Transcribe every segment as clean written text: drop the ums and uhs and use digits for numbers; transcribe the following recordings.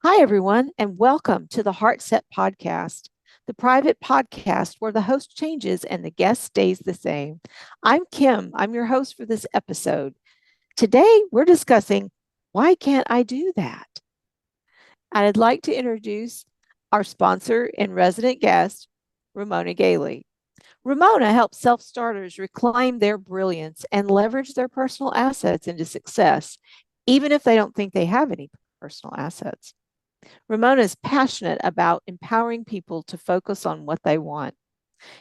Hi, everyone, and welcome to the HeartSet podcast, the private podcast where the host changes and the guest stays the same. I'm Kim. I'm your host for this episode. Today, we're discussing why can't I do that? And I'd like to introduce our sponsor and resident guest, Ramona Galey. Ramona helps self starters reclaim their brilliance and leverage their personal assets into success, even if they don't think they have any personal assets. Ramona is passionate about empowering people to focus on what they want.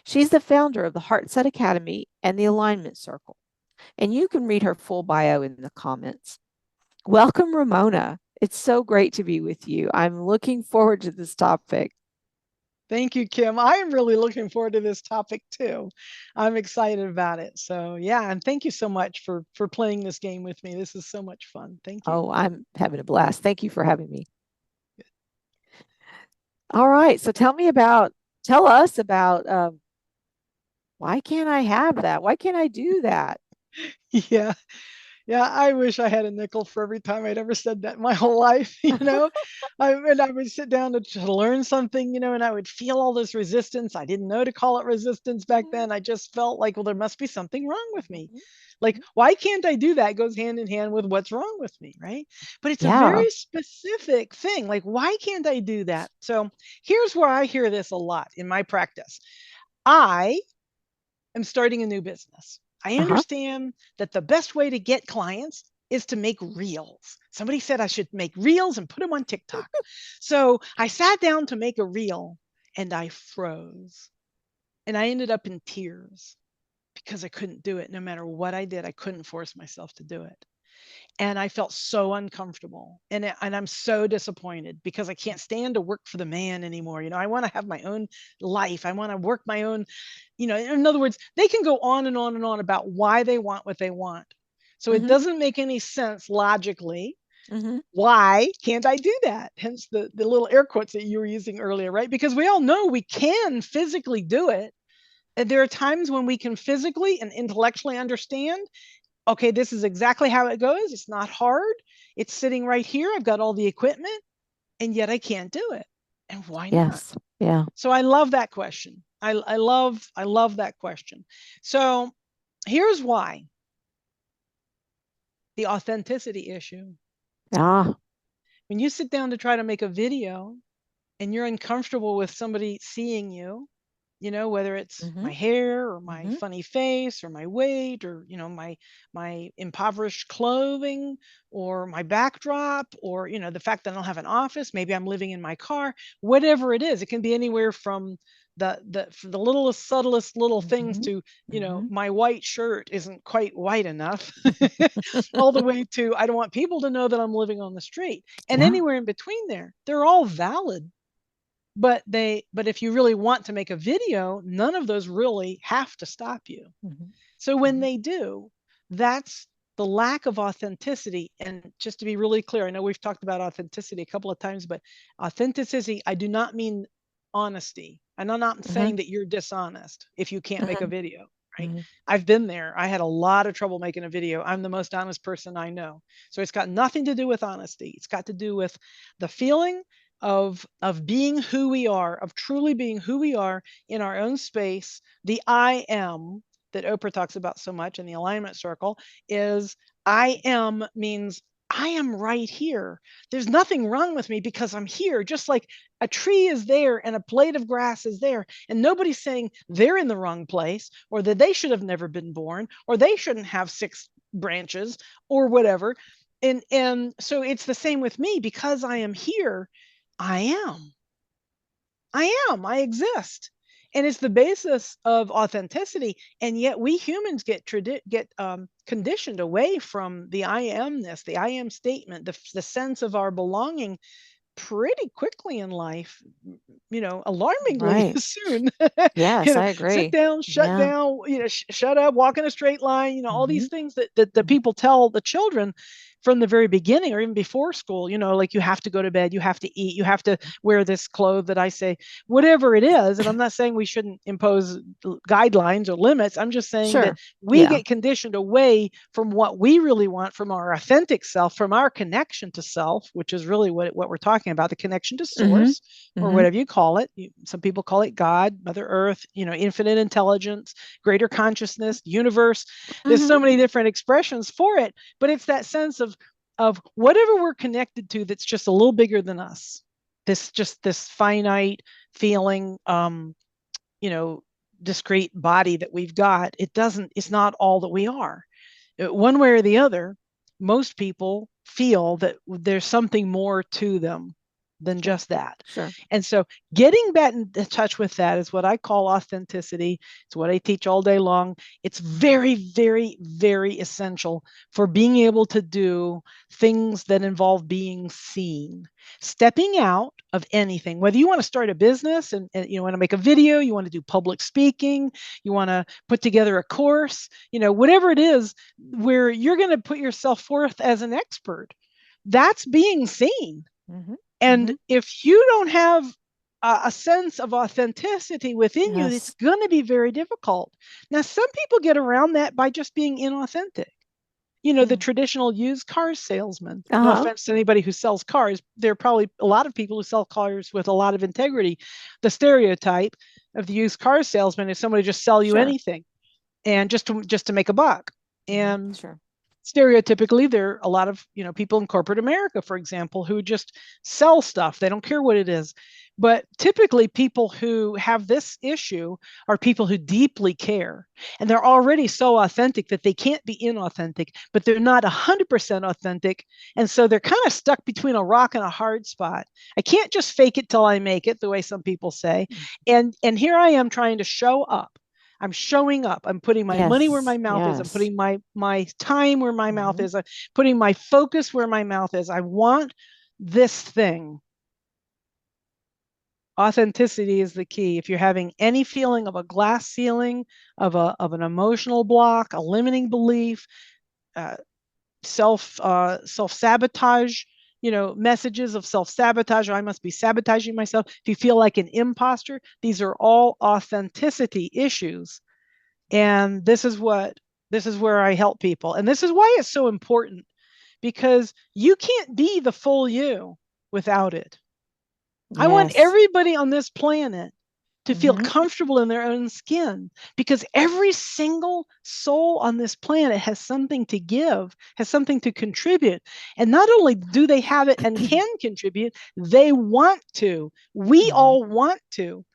She's the founder of the HeartSet Academy and the Alignment Circle, and you can read her full bio in the comments. Welcome, Ramona. It's so great to be with you. I'm looking forward to this topic. Thank you, Kim. I'm really looking forward to this topic too. I'm excited about it. So yeah, and thank you so much for playing this game with me. This is so much fun. Thank you. Oh, I'm having a blast. Thank you for having me. All right. So tell us about why can't I have that? Why can't I do that? Yeah. Yeah, I wish I had a nickel for every time I'd ever said that in my whole life, and I would sit down to learn something, and I would feel all this resistance. I didn't know to call it resistance back then. I just felt like, well, there must be something wrong with me. Like, why can't I do that? It goes hand in hand with what's wrong with me, right? But it's a Yeah. very specific thing. Like, why can't I do that? So here's where I hear this a lot in my practice. I am starting a new business. I Uh-huh. understand that the best way to get clients is to make reels. Somebody said I should make reels and put them on TikTok. So I sat down to make a reel and I froze. And I ended up in tears because I couldn't do it. No matter what I did, I couldn't force myself to do it. And I felt so uncomfortable. And I'm so disappointed because I can't stand to work for the man anymore. I want to have my own life. I want to work my own, in other words, they can go on and on and on about why they want what they want. So it Mm-hmm. doesn't make any sense logically. Mm-hmm. Why can't I do that? Hence the little air quotes that you were using earlier, right? Because we all know we can physically do it. And there are times when we can physically and intellectually understand, okay, this is exactly how it goes. It's not hard. It's sitting right here. I've got all the equipment, and yet I can't do it. And why not? Yes. Yeah. So I love that question. I love that question. So here's why: the authenticity issue. Ah. When you sit down to try to make a video and you're uncomfortable with somebody seeing you, whether it's Mm-hmm. my hair or my Mm-hmm. funny face or my weight or my impoverished clothing or my backdrop or the fact that I don't have an office, maybe I'm living in my car, whatever it is. It can be anywhere from the littlest subtlest little things Mm-hmm. to Mm-hmm. my white shirt isn't quite white enough, all the way to I don't want people to know that I'm living on the street, and Yeah. anywhere in between there, they're all valid. But if you really want to make a video, none of those really have to stop you. Mm-hmm. So when Mm-hmm. they do, that's the lack of authenticity. And just to be really clear, I know we've talked about authenticity a couple of times, but authenticity, I do not mean honesty. And I'm not Mm-hmm. saying that you're dishonest if you can't make a Mm-hmm. video, right? Mm-hmm. I've been there. I had a lot of trouble making a video. I'm the most honest person I know. So it's got nothing to do with honesty. It's got to do with the feeling of being who we are, of truly being who we are in our own space. The I am that Oprah talks about so much in the alignment circle is I am means I am right here. There's nothing wrong with me because I'm here. Just like a tree is there and a blade of grass is there. And nobody's saying they're in the wrong place or that they should have never been born or they shouldn't have six branches or whatever. And so it's the same with me because I am here. I am. I exist. And it's the basis of authenticity. And yet we humans get conditioned away from the I amness, the I am statement, the sense of our belonging pretty quickly in life, alarmingly Right. soon. Yes, I Sit agree. down, shut Yeah. down, shut up, walk in a straight line, all Mm-hmm. these things that people tell the children. from the very beginning or even before school, like you have to go to bed, you have to eat, you have to wear this clothes that I say, whatever it is. And I'm not saying we shouldn't impose guidelines or limits. I'm just saying that Sure. we Yeah. get conditioned away from what we really want, from our authentic self, from our connection to self, which is really what we're talking about, the connection to Mm-hmm. source, or Mm-hmm. whatever you call it. Some people call it God, Mother Earth, infinite intelligence, greater consciousness, universe. There's Mm-hmm. so many different expressions for it, but it's that sense of whatever we're connected to that's just a little bigger than us. This finite feeling, you know, discrete body that we've got. It's not all that we are. One way or the other, most people feel that there's something more to them than Sure. just that. Sure. And so getting back in touch with that is what I call authenticity. It's what I teach all day long. It's very, very, very essential for being able to do things that involve being seen. Stepping out of anything, whether you want to start a business and you want to make a video, you want to do public speaking, you want to put together a course, whatever it is, where you're going to put yourself forth as an expert, that's being seen. Mm-hmm. And Mm-hmm. if you don't have a sense of authenticity within you, it's Yes. going to be very difficult. Now, some people get around that by just being inauthentic. The Mm. traditional used car salesman. No Uh-huh. offense to anybody who sells cars. There are probably a lot of people who sell cars with a lot of integrity. The stereotype of the used car salesman is somebody just sell you Sure. anything and just to make a buck. Mm-hmm. And Sure. stereotypically, there are a lot of people in corporate America, for example, who just sell stuff. They don't care what it is. But typically, people who have this issue are people who deeply care, and they're already so authentic that they can't be inauthentic, but they're not 100% authentic, and so they're kind of stuck between a rock and a hard spot. I can't just fake it till I make it, the way some people say, Mm. and here I am trying to show up. I'm showing up. I'm putting my money where Yes. my mouth is. I'm Yes. putting my time where my mouth Mm-hmm. is. I'm putting my focus where my mouth is. I want this thing. Authenticity is the key. If you're having any feeling of a glass ceiling, of an emotional block, a limiting belief, uh, self sabotage, messages of self sabotage, or I must be sabotaging myself. If you feel like an imposter, these are all authenticity issues. And this is where I help people. And this is why it's so important, because you can't be the full you without it. I want Yes. everybody on this planet to feel Mm-hmm. comfortable in their own skin, because every single soul on this planet has something to give, has something to contribute. And not only do they have it and can contribute, they want to. We Mm-hmm. all want to,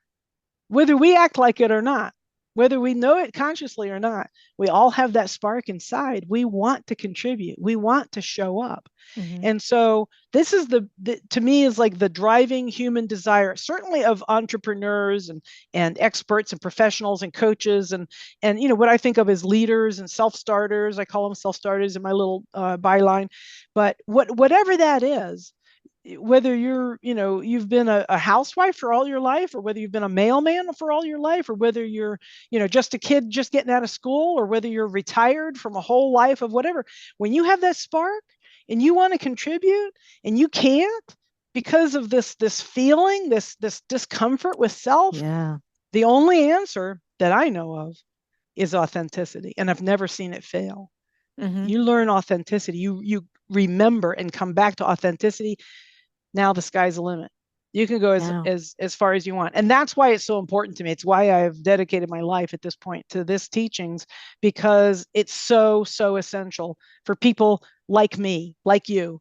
whether we act like it or not, whether we know it consciously or not. We all have that spark inside. We want to contribute, we want to show up. Mm-hmm. And so this is the to me is like the driving human desire, certainly of entrepreneurs and experts and professionals and coaches and what I think of as leaders and self-starters. I call them self-starters in my little byline. But whatever that is, whether you've been a housewife for all your life, or whether you've been a mailman for all your life, or whether you're just a kid just getting out of school, or whether you're retired from a whole life of whatever, when you have that spark and you want to contribute and you can't, because of this feeling, this discomfort with self, Yeah. the only answer that I know of is authenticity, and I've never seen it fail. Mm-hmm. You learn authenticity, you remember and come back to authenticity. Now the sky's the limit. You can go as Yeah. as as far as you want. And that's why it's so important to me. It's why I've dedicated my life at this point to this teachings, because it's so essential for people like me, like you,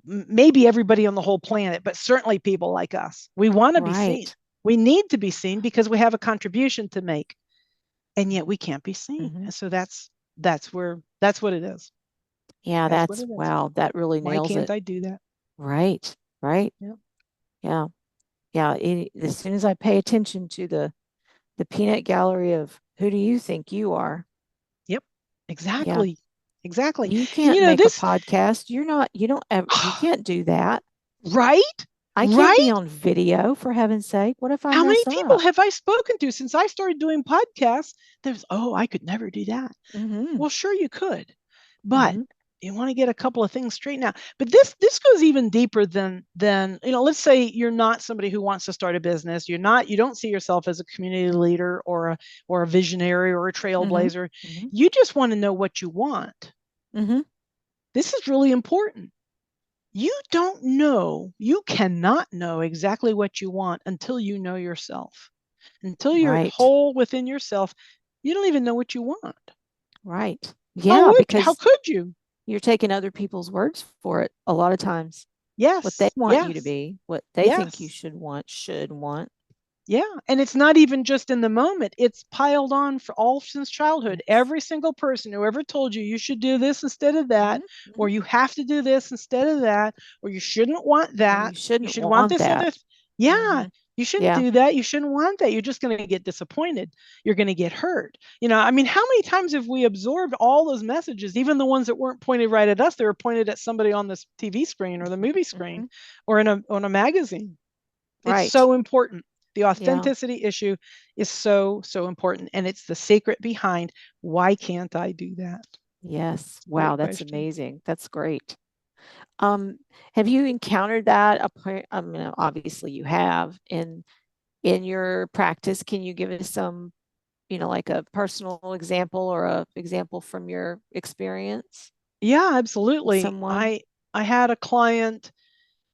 maybe everybody on the whole planet, but certainly people like us. We want to be seen. Right. We need to be seen because we have a contribution to make, and yet we can't be seen. Mm-hmm. And so that's what it is. Yeah, That's what that's it is. wow, that really Why nails can't it. I do that? Right. Right. Yeah. Yeah. Yeah. As soon as I pay attention to the peanut gallery of who do you think you are? Yep. Yeah. Exactly. Exactly. You And can't make a this, podcast. You're not, you don't ever, you can't do that. right? I can't be Right? on video for heaven's sake. What if I How many mess people up? have I spoken to since I started doing podcasts? Oh, I could never do that. Mm-hmm. Well, sure you could. But Mm-hmm. you want to get a couple of things straightened out. But this goes even deeper than let's say you're not somebody who wants to start a business. You don't see yourself as a community leader or a visionary or a Mm-hmm. trailblazer. Mm-hmm. You just want to know what you want. Mm-hmm. This is really important. You cannot know exactly what you want until you know yourself. Until you're Right. whole within yourself, you don't even know what you want. Right. How Yeah, would you? How because could you? you're taking other people's words for it a lot of times. What they Yes, want you to yes, be, what they think you yes. should want. Yeah. And it's not even just in the moment, it's piled on for all since childhood. Yes. Every single person who ever told you you should do this instead of that, Mm-hmm. or Mm-hmm. you have to do this instead of that, or you shouldn't want Or that, you you shouldn't should want want this that. other. Yeah. Mm-hmm. You shouldn't Yeah. do that. You shouldn't want that. You're just going to get disappointed. You're going to get hurt. I mean, how many times have we absorbed all those messages, even the ones that weren't pointed right at us? They were pointed at somebody on this TV screen or the movie screen Mm-hmm. or in on a magazine. It's Right. so important. The Yeah. authenticity issue is so, so important. And it's the secret behind why can't I do that? Yes. Great Wow, that's question. amazing. That's great. Um, have you encountered that? I mean, obviously you have in your practice. Can you give us some, like a personal example or a example from your experience Yeah, with absolutely. someone? I had a client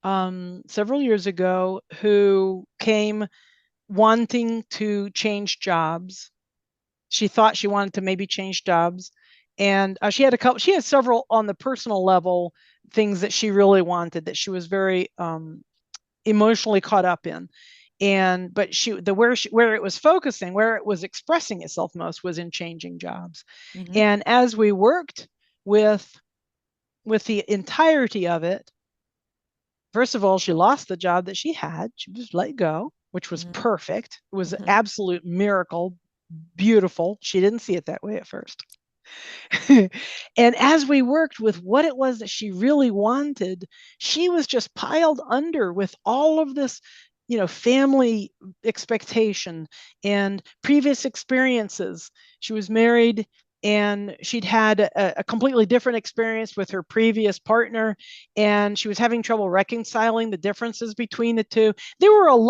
several years ago who came wanting to change jobs. She thought she wanted to maybe change jobs, and she had several on the personal level things that she really wanted that she was very emotionally caught up in. And but she the where it was focusing, where it was expressing itself most was in changing jobs. Mm-hmm. And as we worked with the entirety of it, first of all, she lost the job that she had. She was let go, which was Mm-hmm. perfect. It was an Mm-hmm. absolute miracle, beautiful. She didn't see it that way at first. And as we worked with what it was that she really wanted, she was just piled under with all of this, family expectation and previous experiences. She was married and she'd had a completely different experience with her previous partner, and she was having trouble reconciling the differences between the two.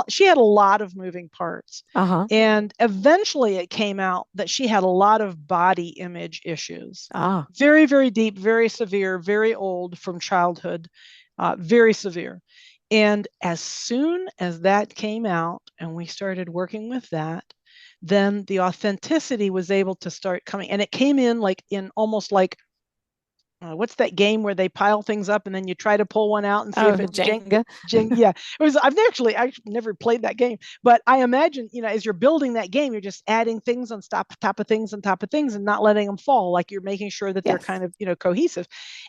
She had a lot of moving parts, Uh-huh. and eventually it came out that she had a lot of body image issues. Ah. Very, very deep, very severe, very old from childhood, very severe. And as soon as that came out and we started working with that, then the authenticity was able to start coming. And it came in like in almost like, what's that game where they pile things up and then you try to pull one out and see Oh, if it Jenga. yeah, it was. I've never played that game, but I imagine, as you're building that game, you're just adding things on top of things on top of things and not letting them fall. Like you're making sure that they're Yes. kind of, cohesive.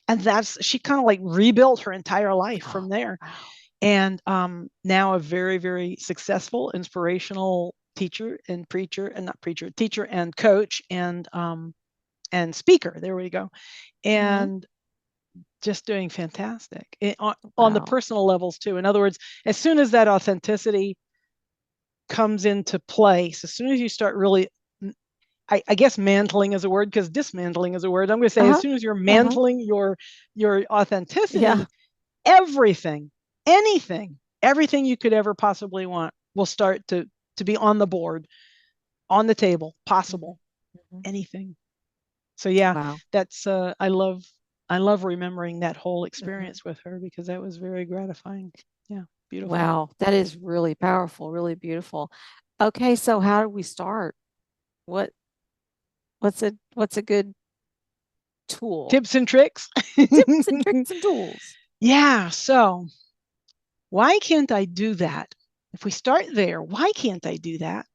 And she kind of like rebuilt her entire life Oh, from there. wow. And now a very, very successful, inspirational teacher and preacher, and not preacher, teacher and coach and speaker. There we go. Mm-hmm. And just doing fantastic on the Wow. personal levels too. In other words, as soon as that authenticity comes into place, as soon as you start really, I guess mantling is a word because dismantling is a word. I'm going to say as Uh-huh. soon as you're Uh-huh. mantling your Yeah. authenticity, everything, anything, everything you could ever possibly want will start to be on the board, on the table, Mm-hmm. possible, Mm-hmm. anything. So yeah, Wow. that's I love remembering that whole Mm-hmm. experience with her because that was very gratifying. Yeah, beautiful. Wow. That is really powerful, really beautiful. Okay, so how do we start? What what's a good tool? Tips and tricks. Tips and tricks and tools. Yeah, so why can't I do that? If we start there, why can't I do that?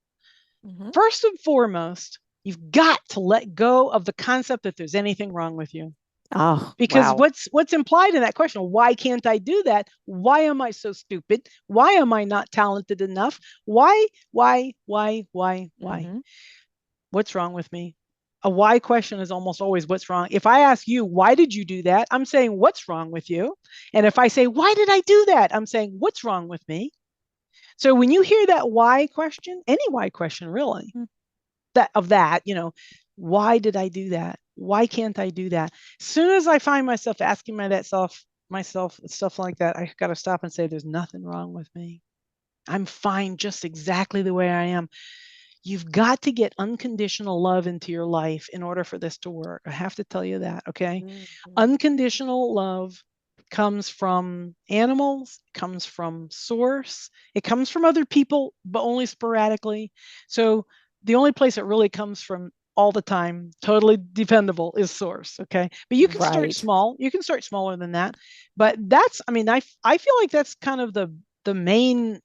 Mm-hmm. First and foremost, you've got to let go of the concept that there's anything wrong with you. Oh, Because wow. what's implied in that question, why can't I do that? Why am I so stupid? Why am I not talented enough? Why? Mm-hmm. What's wrong with me? A why question is almost always what's wrong. If I ask you, why did you do that? I'm saying, what's wrong with you? And if I say, why did I do that? I'm saying, what's wrong with me? So when you hear that why question, any why question really, that, why did I do that? Why can't I do that? As soon as I find myself asking myself stuff like that, I got to stop and say, there's nothing wrong with me. I'm fine just exactly the way I am. You've got to get unconditional love into your life in order for this to work. I have to tell you that, okay? Mm-hmm. Unconditional love comes from animals, comes from source, it comes from other people, but only sporadically. So the only place it really comes from all the time, totally dependable, is source, okay? But you can start Right. small. You can start smaller than that. But that's, I mean, I feel like that's kind of the main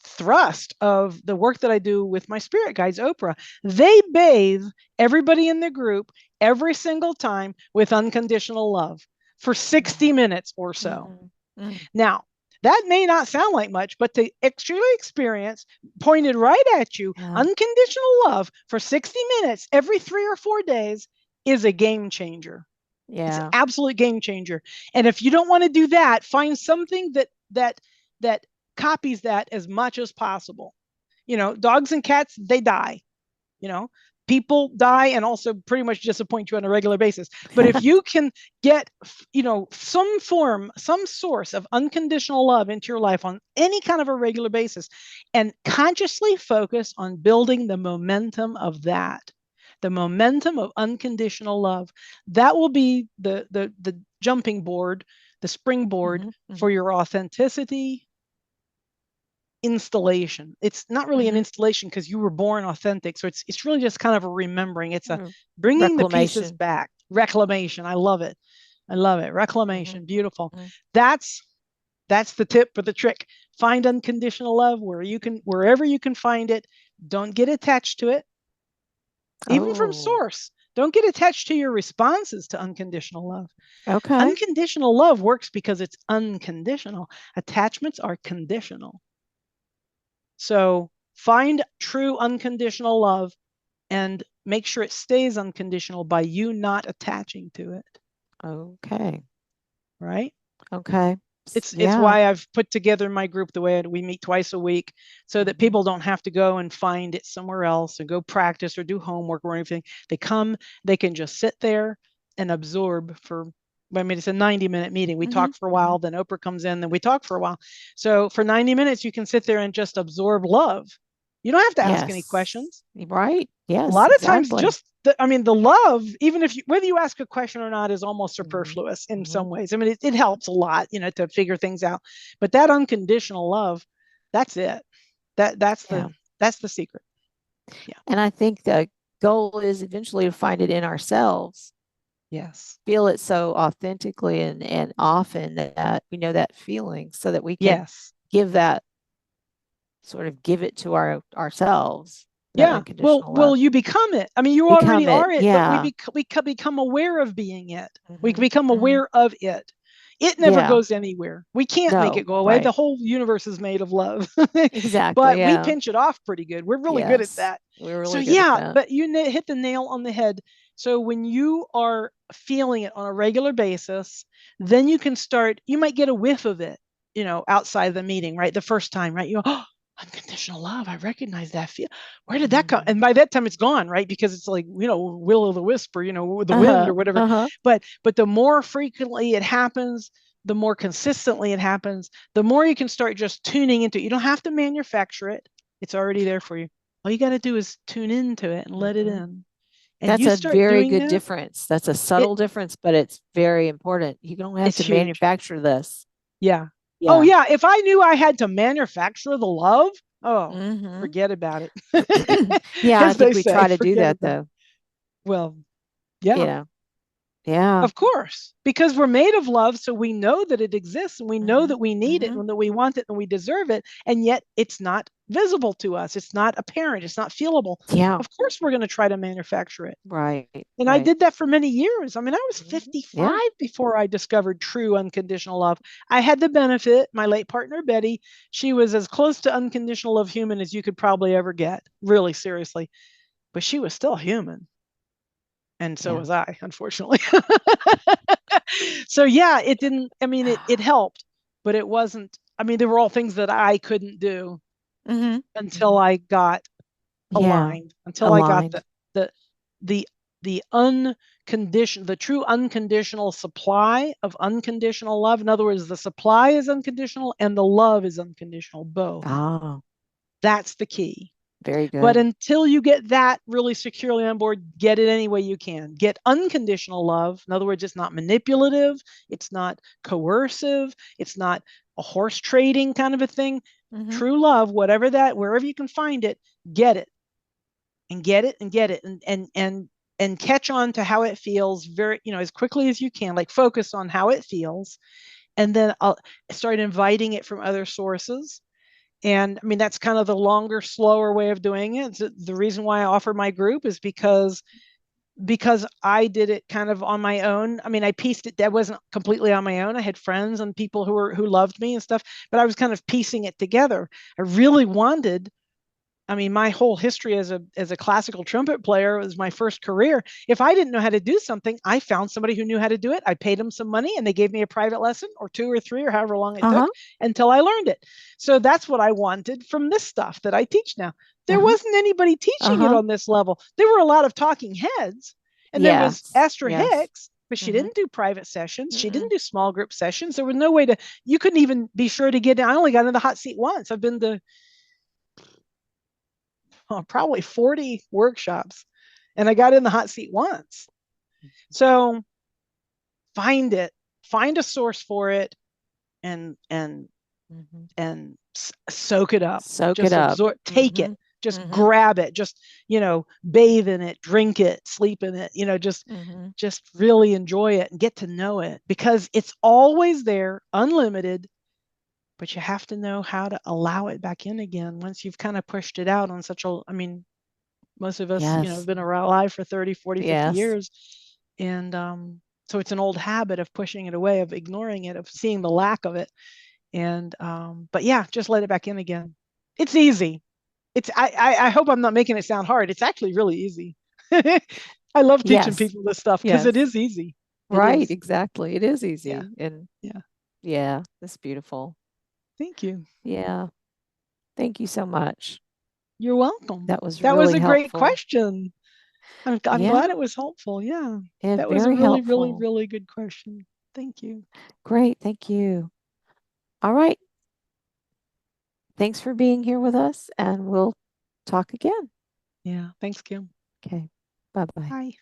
thrust of the work that I do with my spirit guides, Oprah. They bathe everybody in the group every single time with unconditional love for 60 minutes or so. Mm-hmm. Now, that may not sound like much, but to truly experience pointed right at you Yeah. unconditional love for 60 minutes every 3 or 4 days is a game changer. It's an Yeah. absolute game changer. And if you don't want to do that, find something that copies that as much as possible. Dogs and cats, they die. you know People die and also pretty much disappoint you on a regular basis. But if you can get some source of unconditional love into your life on any kind of a regular basis, and consciously focus on building the momentum of that, the momentum of unconditional love, that will be the jumping board, the springboard Mm-hmm. for Mm-hmm. your authenticity installation. It's not really an Mm-hmm. installation because you were born authentic. So it's really just kind of a remembering. It's a Mm-hmm. bringing the pieces Reclamation. back. Reclamation. I love it. I love it. Mm-hmm. Reclamation. Beautiful. Mm-hmm. That's that's the tip for the trick. Find unconditional love wherever you can find it. Don't get attached to it, even from Oh, source. Don't get attached to your responses to unconditional love. okay. Unconditional love works because it's unconditional. Attachments are conditional. So find true unconditional love and make sure it stays unconditional by you not attaching to it. Okay. Right? Okay. It's Yeah. why I've put together my group the way we meet twice a week, so that Mm-hmm. people don't have to go and find it somewhere else and go practice or do homework or anything. They come, they can just sit there and absorb for, I mean, it's a 90-minute meeting. We Mm-hmm. talk for a Mm-hmm. while, then Oprah comes in, then we talk for a while. So for 90 minutes, you can sit there and just absorb love. You don't have to ask any Yes. questions. Right. A Yes, lot of times, exactly. just the love, even if whether you ask a question or not, is almost Mm-hmm. superfluous in Mm-hmm. some ways. I mean, it helps a lot, to figure things out. But that unconditional love, that's it. That's Yeah. the secret. Yeah. And I think the goal is eventually to find it in ourselves, Yes. feel it so authentically and often that we know that feeling so that we can Yes. give that sort of give it to ourselves, that Yeah. Well, unconditional love. well, you become it. I mean, you already Become it. are it, but Yeah. we become aware of being it. We Mm-hmm. become Mm-hmm. aware of it. It never Yeah. goes anywhere. We can't make it No. go away. The Right. whole universe is made of love. Exactly. But we Yeah. pinch it off pretty good. We're really good at Yes. that. We're So really good at yeah, that. but you hit the nail on the head. So when you are feeling it on a regular basis, then you might get a whiff of it, outside the meeting, right? The first time, right? Oh, unconditional love. I recognize that feel. Where did that come? Mm-hmm. And by that time it's gone, right? Because it's like, will o' the wisp, or, the wind Uh-huh. or whatever. Uh-huh. But the more frequently it happens, the more consistently it happens, the more you can start just tuning into it. You don't have to manufacture it. It's already there for you. All you got to do is tune into it and let it Mm-hmm. in. And That's you a start very doing good that, difference. That's a it subtle difference, but it's very important. You don't have it's to huge. manufacture this. Yeah. Oh Yeah. yeah, if I knew I had to manufacture the love, oh, Mm-hmm. forget about it. Yeah, I As think they we say, try to do forget that about it. though. Well, You yeah. know. Yeah. Of course, because we're made of love, so we know that it exists and we know Mm-hmm. that we need it Mm-hmm. and that we want it and we deserve it, and yet it's not visible to us. It's not apparent. It's not feelable. Yeah. Of course, we're going to try to manufacture it. Right. And I Right. did that for many years. I mean, I was Mm-hmm. Yeah. 55 before I discovered true unconditional love. I had the benefit, my late partner, Betty, she was as close to unconditional love human as you could probably ever get, really seriously. But she was still human. And so Yeah. was I, unfortunately. So yeah, it didn't, I mean, it helped, but it wasn't, I mean, there were all things that I couldn't do Mm-hmm. until Mm-hmm. I got Yeah. aligned, until I got Aligned. the the true unconditional supply of unconditional love. In other words, the supply is unconditional and the love is unconditional, both. Oh, That's the key. very But good. until you get that really securely on board, get it any way you can. Get unconditional love. In other words, it's not manipulative, it's not coercive, it's not a horse trading kind of a thing. Mm-hmm. True love, whatever that, wherever you can find it, get it and get it and get it and catch on to how it feels very, as quickly as you can, like focus on how it feels. And then I'll start inviting it from other sources. And I mean, that's kind of the longer, slower way of doing it. The reason why I offer my group is because I did it kind of on my own. I mean, I pieced it. That wasn't completely on my own. I had friends and people who loved me and stuff, but I was kind of piecing it together. I really wanted. I mean, my whole history as a classical trumpet player was my first career. If I didn't know how to do something, I found somebody who knew how to do it. I paid them some money and they gave me a private lesson or two or three or however long it took Uh-huh. until I learned it. So that's what I wanted from this stuff that I teach now. There Uh-huh. wasn't anybody teaching it Uh-huh. on this level. There were a lot of talking heads, and there was Yes. Esther Yes. Hicks, but she Mm-hmm. didn't do private sessions. She Mm-mm. didn't do small group sessions. There was no way to, you couldn't even be sure to get in. I only got in the hot seat once. I've been to probably 40 workshops and I got in the hot seat once. So find it, find a source for it and Mm-hmm. soak it up. Soak it Just up. absorb, take it, Mm-hmm. just Mm-hmm. grab it, just, bathe in it, drink it, sleep in it, Mm-hmm. just really enjoy it and get to know it because it's always there, unlimited, but you have to know how to allow it back in again once you've kind of pushed it out on such a, I mean, most of us, have Yes. been alive for 30, 40, 50 Yes. years. And so it's an old habit of pushing it away, of ignoring it, of seeing the lack of it. And but yeah, just let it back in again. It's easy. I hope I'm not making it sound hard. It's actually really easy. I love teaching Yes. people this stuff because it Yes. is easy. It Right. is. Exactly. It is Yeah. easy. And Yeah. yeah, that's beautiful. Thank you. Yeah. Thank you so much. You're welcome. That was That was really a great helpful. question. I'm Yeah. glad it was helpful. Yeah. And That was a very really, really, helpful. really good question. Thank you. Great. Thank you. All right. Thanks for being here with us, and we'll talk again. Yeah. Thanks, Kim. Okay. Bye bye. Bye.